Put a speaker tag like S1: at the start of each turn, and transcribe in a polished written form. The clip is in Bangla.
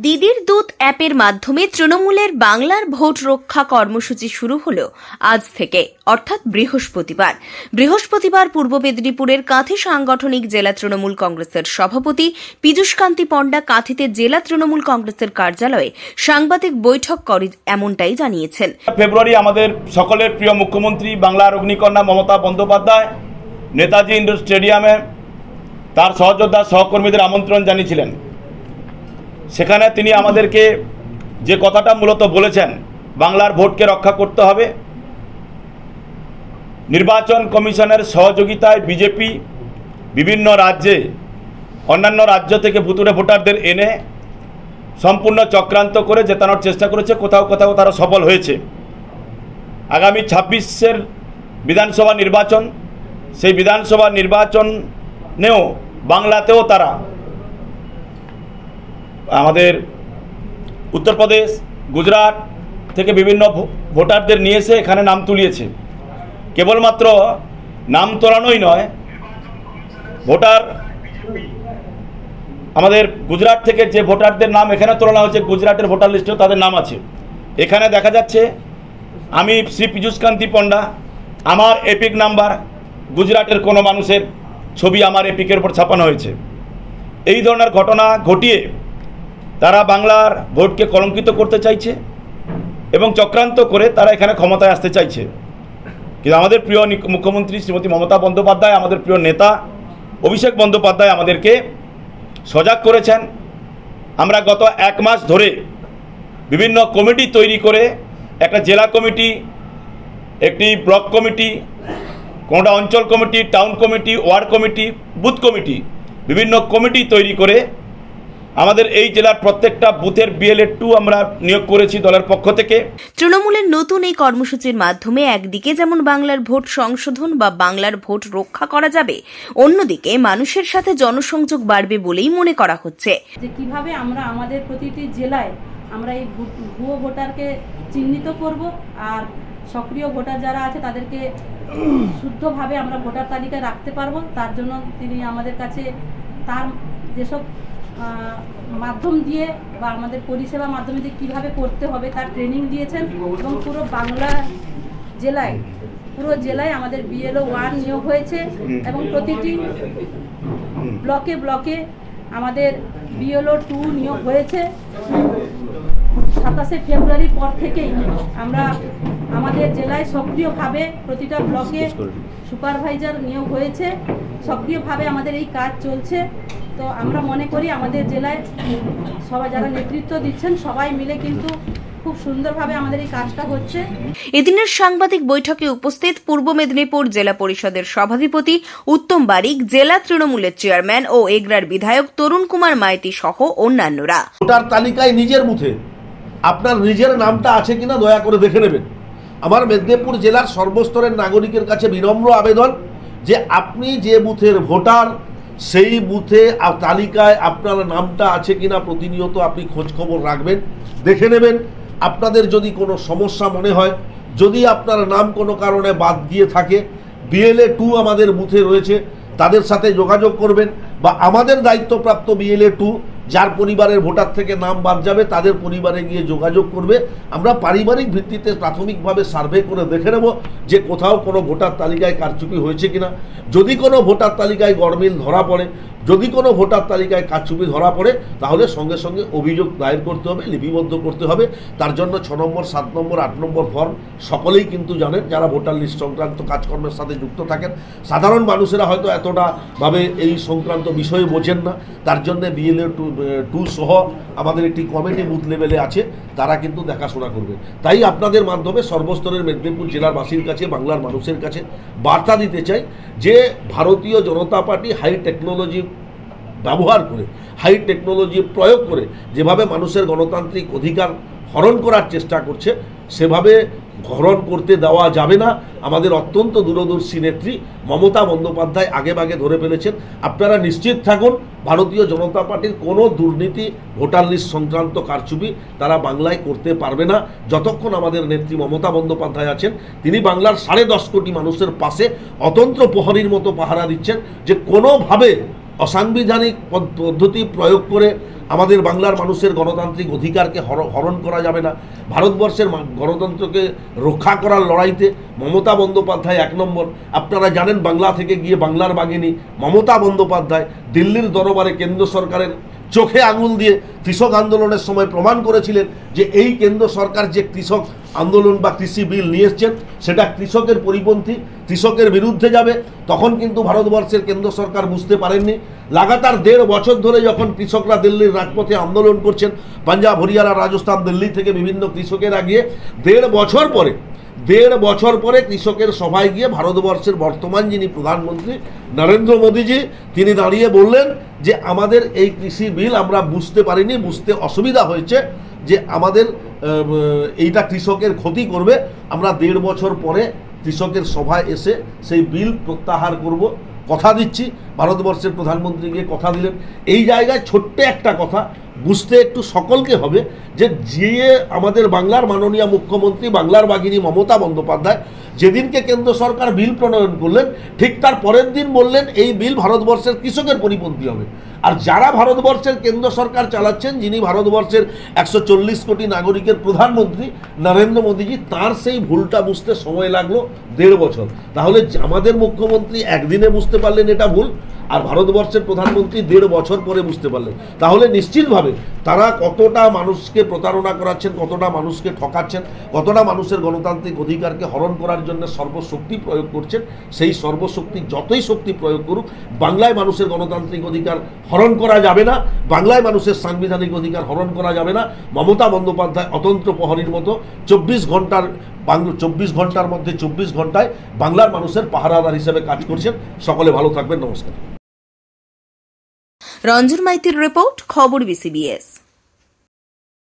S1: দিদির দুধ অ্যাপের মাধ্যমে তৃণমূলের বাংলার ভোট রক্ষা কর্মসূচি শুরু হলো আজ থেকে অর্থাৎ বৃহস্পতিবার পূর্ব মেদিনীপুরের কাঁথি সাংগঠনিক জেলা তৃণমূল কংগ্রেসের সভাপতি পীযূষকান্তি পণ্ডা কাঁথিতে জেলা তৃণমূল কংগ্রেসের কার্যালয়ে সাংবাদিক বৈঠক করে এমনটাই জানিয়েছেন।
S2: ফেব্রুয়ারি আমাদের সকলের প্রিয় মুখ্যমন্ত্রী বাংলার অগ্নিকন্যা মমতা বন্দ্যোপাধ্যায় নেতাজি ইন্ডোর স্টেডিয়ামে তার সহযোদ্ধা সহকর্মীদের আমন্ত্রণ জানিয়েছিলেন। সেখানে তিনি আমাদেরকে যে কথাটা মূলত বলেছেন, বাংলার ভোটকে রক্ষা করতে হবে, নির্বাচন কমিশনের সহযোগিতায় বিজেপি বিভিন্ন রাজ্যে অন্যান্য রাজ্য থেকে ভুতুড়ে ভোটারদের এনে সম্পূর্ণ চক্রান্ত করে জেতানোর চেষ্টা করেছে। কোথাও কোথাও তারা সফল হয়েছে। আগামী 26-এর বিধানসভা নির্বাচন, সেই বিধানসভা নির্বাচনেও বাংলাতেও তারা আমাদের উত্তরপ্রদেশ, গুজরাট থেকে বিভিন্ন ভোটারদের নিয়ে এসে এখানে নাম তুলিয়েছে। কেবলমাত্র নাম তোলানোই নয়, ভোটার আমাদের গুজরাট থেকে যে ভোটারদের নাম এখানে তোলানো হয়েছে, গুজরাটের ভোটার লিস্টেও তাদের নাম আছে। এখানে দেখা যাচ্ছে আমি শ্রী পীযূষকান্তি পণ্ডা, আমার এপিক নাম্বার, গুজরাটের কোনো মানুষের ছবি আমার এপিকের উপর ছাপানো হয়েছে। এই ধরনের ঘটনা ঘটিয়ে তারা বাংলার ভোটকে কলঙ্কিত করতে চাইছে এবং চক্রান্ত করে তারা এখানে ক্ষমতায় আসতে চাইছে। কিন্তু আমাদের প্রিয় মুখ্যমন্ত্রী শ্রীমতী মমতা বন্দ্যোপাধ্যায়, আমাদের প্রিয় নেতা অভিষেক বন্দ্যোপাধ্যায় আমাদেরকে সজাগ করেছেন। আমরা গত 1 মাস ধরে বিভিন্ন কমিটি তৈরি করে, একটা জেলা কমিটি, একটি ব্লক কমিটি, কোনোটা অঞ্চল committee, town committee, word committee, booth committee, বিভিন্ন কমিটি তৈরি করে আমাদের এই জেলার প্রত্যেকটা বুথের BLA-2 আমরা নিয়োগ করেছি দলের পক্ষ থেকে।
S1: তৃণমূলের নতুন এই কর্মসূচির মাধ্যমে একদিকে যেমন বাংলার ভোট সংশোধন বা বাংলার ভোট রক্ষা করা যাবে, অন্যদিকে মানুষের সাথে জনসংযোগ বাড়বে বলেই মনে করা হচ্ছে।
S3: যে কিভাবে আমরা আমাদের প্রতিটি জেলায় আমরা এই ভুয়ো ভোটারকে চিহ্নিত করব আর সক্রিয় ভোটার যারা আছে তাদেরকে শুদ্ধভাবে আমরা ভোটার তালিকায় রাখতে পারবো। তার জন্য তিনি আমাদের কাছে তার যেসব মাধ্যম দিয়ে বা আমাদের পরিষেবা মাধ্যমে দিয়ে কীভাবে করতে হবে তার ট্রেনিং দিয়েছেন এবং পুরো বাংলা পুরো জেলায় আমাদের BLO-1 নিয়োগ হয়েছে এবং প্রতিটি ব্লকে ব্লকে আমাদের BLO-2 নিয়োগ হয়েছে। 27শে ফেব্রুয়ারির পর থেকেই আমরা আমাদের জেলায় সক্রিয়ভাবে প্রতিটা ব্লকে সুপারভাইজার নিয়োগ হয়েছে। সক্রিয়ভাবে আমাদের এই কাজ চলছে। তো আমরা মনে করি আমাদের জেলায় সবাই যারা নেতৃত্ব দিচ্ছেন সবাই মিলে কিন্তু খুব সুন্দরভাবে আমাদের এই কাজটা হচ্ছে।
S1: এদিনের সাংবাদিক বৈঠকে উপস্থিত পূর্ব মেদিনীপুর জেলা পরিষদের সভাধিপতি উত্তম বারিক, জেলা তৃণমূলের চেয়ারম্যান ও এগরার বিধায়ক তরুণ কুমার মাইতি সহ অন্যান্যরা।
S4: ভোটার তালিকায় নিজের বুথে আপনার নিজের নামটা আছে কিনা দয়া করে দেখে নেবেন। আমার মেদিনীপুর জেলার সর্বস্তরের নাগরিকের কাছে বিনম্র আবেদন যে আপনি যে বুথের ভোটার সেই বুথে তালিকায় আপনার নামটা আছে কিনা প্রতিনিয়ত আপনি খোঁজখবর রাখবেন, দেখে নেবেন। আপনাদের যদি কোনো সমস্যা মনে হয়, যদি আপনার নাম কোনো কারণে বাদ দিয়ে থাকে, BLA-2 আমাদের বুথে রয়েছে, তাদের সাথে যোগাযোগ করবেন বা আমাদের দায়িত্বপ্রাপ্ত BLA-2 যার পরিবারের ভোটার থেকে নাম বাদ যাবে তাদের পরিবারে গিয়ে যোগাযোগ করবে। আমরা পারিবারিক ভিত্তিতে প্রাথমিকভাবে সার্ভে করে দেখে নেব যে কোথাও কোনো ভোটার তালিকায় কারচুপি হয়েছে কিনা। যদি কোনো ভোটার তালিকায় গরমিল ধরা পড়ে, যদি কোনো ভোটার তালিকায় কারচুপি ধরা পড়ে, তাহলে সঙ্গে সঙ্গে অভিযোগ দায়ের করতে হবে, লিপিবদ্ধ করতে হবে। তার জন্য 6 নম্বর, 7 নম্বর, 8 নম্বর ফর্ম সকলেই কিন্তু জানেন যারা ভোটার লিস্ট সংক্রান্ত কাজকর্মের সাথে যুক্ত থাকেন। সাধারণ মানুষেরা হয়তো এতটাভাবে এই সংক্রান্ত বিষয়ে বোঝেন না। তার জন্য BLA-2 সহ আমাদের একটি কমিটি বুথ লেভেলে আছে, তারা কিন্তু দেখাশোনা করবে। তাই আপনাদের মাধ্যমে সর্বস্তরের মেদিনীপুর জেলার বাসীর কাছে, বাংলার মানুষের কাছে বার্তা দিতে চাই যে ভারতীয় জনতা পার্টি হাই টেকনোলজি ব্যবহার করে, হাই টেকনোলজি প্রয়োগ করে যেভাবে মানুষের গণতান্ত্রিক অধিকার হরণ করার চেষ্টা করছে, সেভাবে হরণ করতে দেওয়া যাবে না। আমাদের অত্যন্ত দূরদর্শী নেত্রী মমতা বন্দ্যোপাধ্যায় আগেভাগে ধরে ফেলেছেন। আপনারা নিশ্চিত থাকুন, ভারতীয় জনতা পার্টির কোনো দুর্নীতি, ভোটার লিস্ট সংক্রান্ত কারচুপি তারা বাংলায় করতে পারবে না। যতক্ষণ আমাদের নেত্রী মমতা বন্দ্যোপাধ্যায় আছেন, তিনি বাংলার 10.5 কোটি মানুষের পাশে অতন্ত্র প্রহরীর মতো পাহারা দিচ্ছেন যে কোনোভাবে অসাংবিধানিক পদ্ধতি প্রয়োগ করে আমাদের বাংলার মানুষের গণতান্ত্রিক অধিকারকে হরণ করা যাবে না। ভারতবর্ষের গণতন্ত্রকে রক্ষা করার লড়াইতে মমতা বন্দ্যোপাধ্যায় 1 নম্বর। আপনারা জানেন বাংলা থেকে গিয়ে বাংলার বাঘিনী মমতা বন্দ্যোপাধ্যায় দিল্লির দরবারে কেন্দ্র সরকারের চোখে আঙুল দিয়ে কৃষক আন্দোলনের সময় প্রমাণ করেছিলেন যে এই কেন্দ্র সরকার যে কৃষক আন্দোলন বা কৃষি বিল নিয়ে এসছেন সেটা কৃষকের পরিপন্থী, কৃষকের বিরুদ্ধে যাবে। তখন কিন্তু ভারতবর্ষের কেন্দ্র সরকার বুঝতে পারেননি। লাগাতার 1.5 বছর ধরে যখন কৃষকরা দিল্লির রাজপথে আন্দোলন করছেন, পাঞ্জাব, হরিয়ানা, রাজস্থান, দিল্লি থেকে বিভিন্ন কৃষকেরা গিয়ে 1.5 বছর পরে কৃষকের সভায় গিয়ে ভারতবর্ষের বর্তমান যিনি প্রধানমন্ত্রী নরেন্দ্র মোদীজি, তিনি দাঁড়িয়ে বললেন যে আমাদের এই কৃষি বিল আমরা বুঝতে পারিনি, বুঝতে অসুবিধা হয়েছে, যে আমাদের এইটা কৃষকের ক্ষতি করবে, আমরা 1.5 বছর পরে কৃষকের সভায় এসে সেই বিল প্রত্যাহার করব, কথা দিচ্ছি। ভারতবর্ষের প্রধানমন্ত্রী গিয়ে কথা দিলেন। এই জায়গায় ছোট্ট একটা কথা বুঝতে একটু সকলকে হবে যে আমাদের বাংলার মাননীয় মুখ্যমন্ত্রী বাংলার বাঘিনী মমতা বন্দ্যোপাধ্যায় যেদিনকে কেন্দ্র সরকার বিল প্রণয়ন করলেন, ঠিক তার পরের দিন বললেন এই বিল ভারতবর্ষের কৃষকের পরিপন্থী হবে। আর যারা ভারতবর্ষের কেন্দ্র সরকার চালাচ্ছেন, যিনি ভারতবর্ষের 140 কোটি নাগরিকের প্রধানমন্ত্রী নরেন্দ্র মোদীজি, তার সেই ভুলটা বুঝতে সময় লাগলো 1.5 বছর। তাহলে আমাদের মুখ্যমন্ত্রী একদিনে বুঝতে পারলেন এটা ভুল, আর ভারতবর্ষের প্রধানমন্ত্রী 1.5 বছর পরে বুঝতে পারলেন। তাহলে নিশ্চিতভাবে তারা কতটা মানুষকে প্রতারণা করাচ্ছেন, কতটা মানুষকে ঠকাচ্ছেন, কতটা মানুষের গণতান্ত্রিক অধিকারকে হরণ করার জন্য সর্বশক্তি প্রয়োগ করছেন। সেই সর্বশক্তি যতই শক্তি প্রয়োগ করুক, বাংলায় মানুষের গণতান্ত্রিক অধিকার হরণ করা যাবে না, বাংলায় মানুষের সাংবিধানিক অধিকার হরণ করা যাবে না। মমতা বন্দ্যোপাধ্যায় অতন্ত্র প্রহরীর মতো 24 ঘন্টার মধ্যে 24 ঘন্টায় বাংলার মানুষের পাহারাদার হিসেবে কাজ করছেন। সকলে ভালো থাকবেন, নমস্কার।
S1: রঞ্জন মাইতির রিপোর্ট, খবর বিসিবিএস।